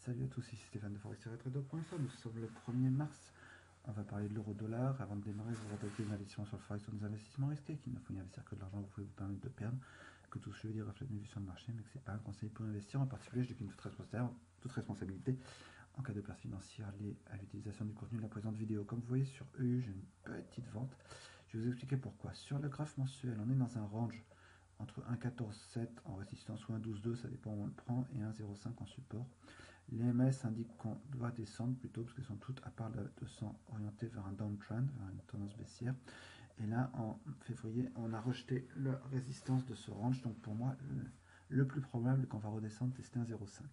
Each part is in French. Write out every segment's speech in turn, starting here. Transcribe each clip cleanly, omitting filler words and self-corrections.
Salut à tous, ici Stéphane de forex-trader.fr. Nous sommes le 1er mars. On va parler de l'euro-dollar. Avant de démarrer, vous attaquez une investissement sur le forex ou des investissements risqués, qu'il ne faut y investir que de l'argent que vous pouvez vous permettre de perdre, que tout ce que je veux dire reflète une vue sur le marché, mais que ce n'est pas un conseil pour investir. En particulier, je décline toute responsabilité en cas de perte financière liée à l'utilisation du contenu de la présente vidéo. Comme vous voyez sur EU, j'ai une petite vente. Je vais vous expliquer pourquoi. Sur le graphe mensuel, on est dans un range entre 1,14,7 en résistance ou 1,12,2, ça dépend où on le prend, et 1,05 en support. Les MS indiquent qu'on doit descendre plutôt, parce qu'elles sont toutes, à part la 200, orientées vers un downtrend, vers une tendance baissière. Et là, en février, on a rejeté la résistance de ce range, donc pour moi, le plus probable qu'on va redescendre, tester 1,05.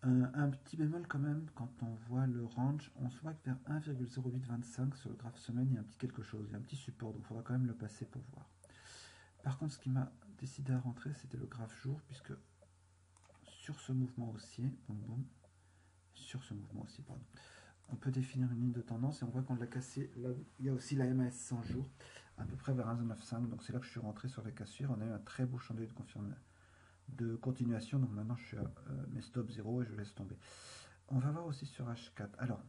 Un petit bémol quand même, quand on voit le range, on se voit que vers 1,0825 sur le graphe semaine, il y a un petit quelque chose, il y a un petit support, donc il faudra quand même le passer pour voir. Par contre, ce qui m'a décidé à rentrer, c'était le graphe jour, puisque sur ce mouvement haussier, on peut définir une ligne de tendance et on voit qu'on l'a cassé. Là, il y a aussi la MAS 100 jours, à peu près vers 1,95. Donc c'est là que je suis rentré sur les cassures. On a eu un très beau chandelier de continuation. Donc maintenant, je suis à mes stops 0 et je laisse tomber. On va voir aussi sur H4. Alors,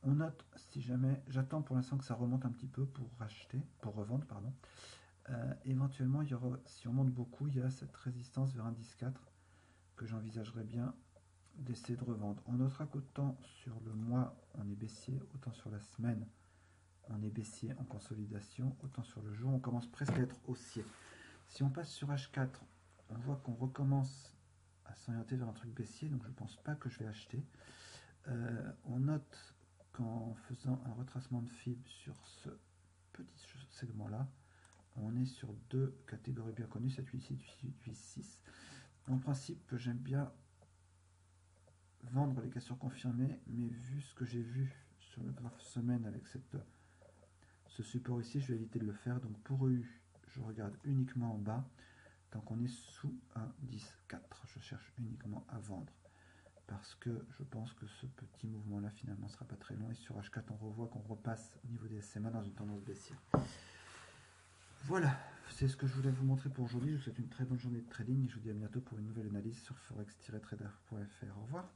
on note, si jamais, j'attends pour l'instant que ça remonte un petit peu pour revendre, pardon. Éventuellement, il y aura, si on monte beaucoup, il y a cette résistance vers 1,14 que j'envisagerais bien d'essayer de revendre. On notera qu'autant sur le mois on est baissier, autant sur la semaine on est baissier en consolidation, autant sur le jour on commence presque à être haussier. Si on passe sur H4, on voit qu'on recommence à s'orienter vers un truc baissier, donc je ne pense pas que je vais acheter. On note qu'en faisant un retracement de FIB sur ce petit segment là, on est sur deux catégories bien connues, 7, 8, 8, 8, 6. En principe, j'aime bien vendre les cassures confirmées, mais vu ce que j'ai vu sur le graphe semaine avec ce support ici, je vais éviter de le faire. Donc pour EU, je regarde uniquement en bas. Tant qu'on est sous 1,10,4, je cherche uniquement à vendre. Parce que je pense que ce petit mouvement-là, finalement, ne sera pas très long. Et sur H4, on revoit qu'on repasse au niveau des SMA dans une tendance baissière. Voilà, c'est ce que je voulais vous montrer pour aujourd'hui. Je vous souhaite une très bonne journée de trading et je vous dis à bientôt pour une nouvelle analyse sur forex-trader.fr. Au revoir.